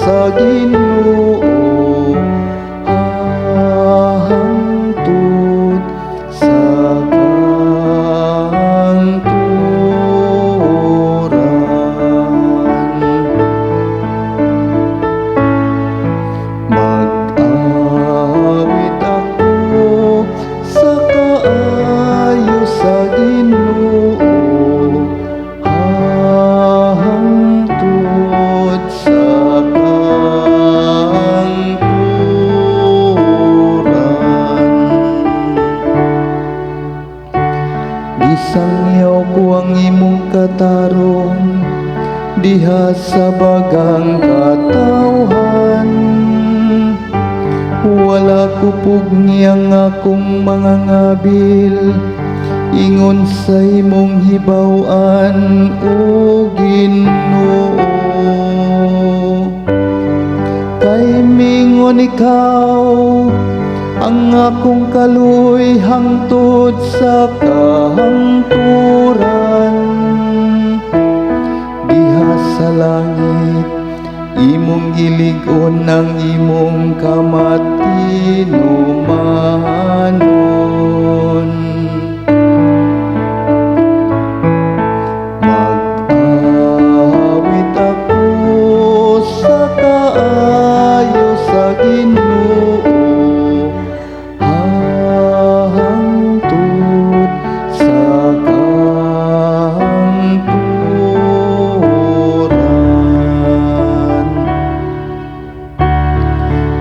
sa Ginoo, hangtod sa kanturan. Mag-awit ako sa kaayo sa Ginoo, hangtod sa kanturan. Gisangyaw ko ang imong katarong diha sa bagang katawhan. Wala ko pugniyang akong mga ngabil, ingon sa imong hibaw-an, o Ginoo. Kay mingon ikaw ang akong kaluy hangtod sa kahangturan. Diha sa langit imong gilig-on ng imong kamatinumanon. Mag-awit ako sa kaayo sa Ginoo, hangtod sa kanturan.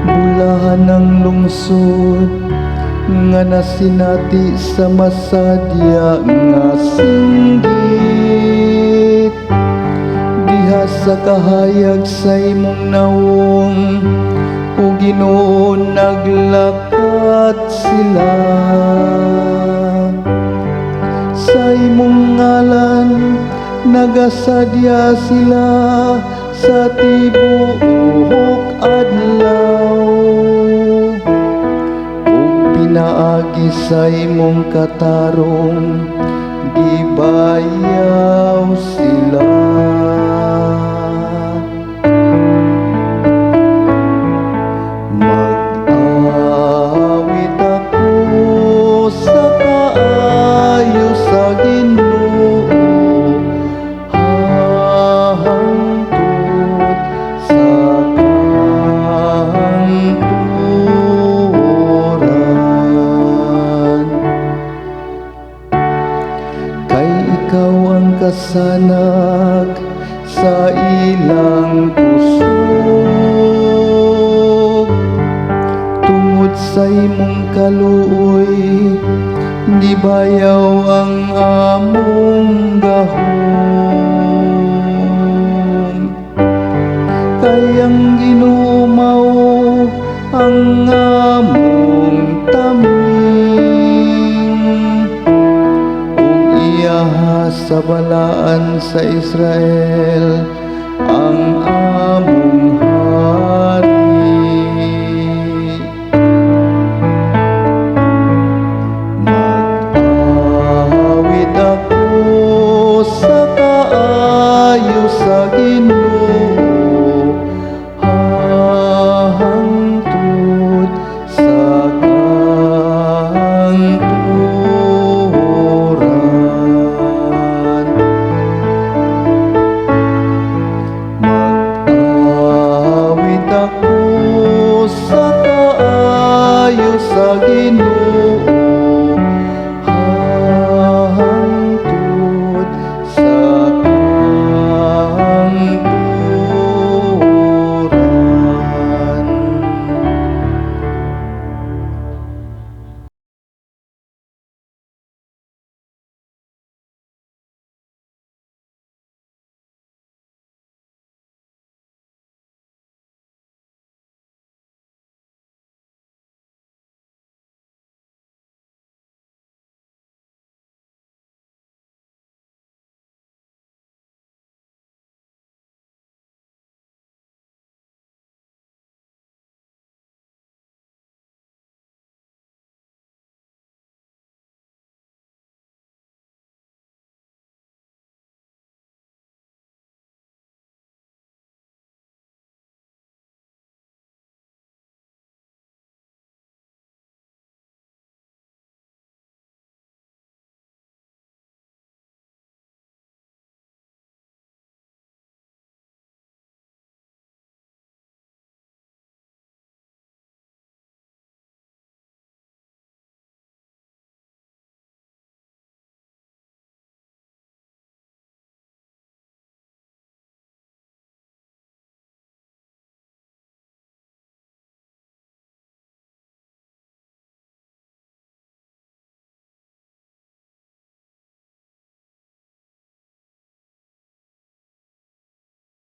Bulahan ng lungsod nga nasinati sa masadya nga singgit, diha sa kahayag sa imong nawong, o Ginoo, naglakat sila. Sa imong ngalan nagasadya sila sa tibuok adlaw, ug pinaagi sa imong katarong gibayaw sila. Mag-awit ako sa kaayo sa Ginoo, hangtod sa kanturan. Kay ikaw ang kasanag sa ilang kusog, tungod sa imong kaluoy gibayaw ang among gahom. Kay ang Ginoo mao ang among taming, ug iyaha sa balaan sa Israel ang among hari. Mag-awit ako sa kaayo sa Ginoo, hangtod sa kanturan. Mag-awit ako sa kaayo sa Ginoo,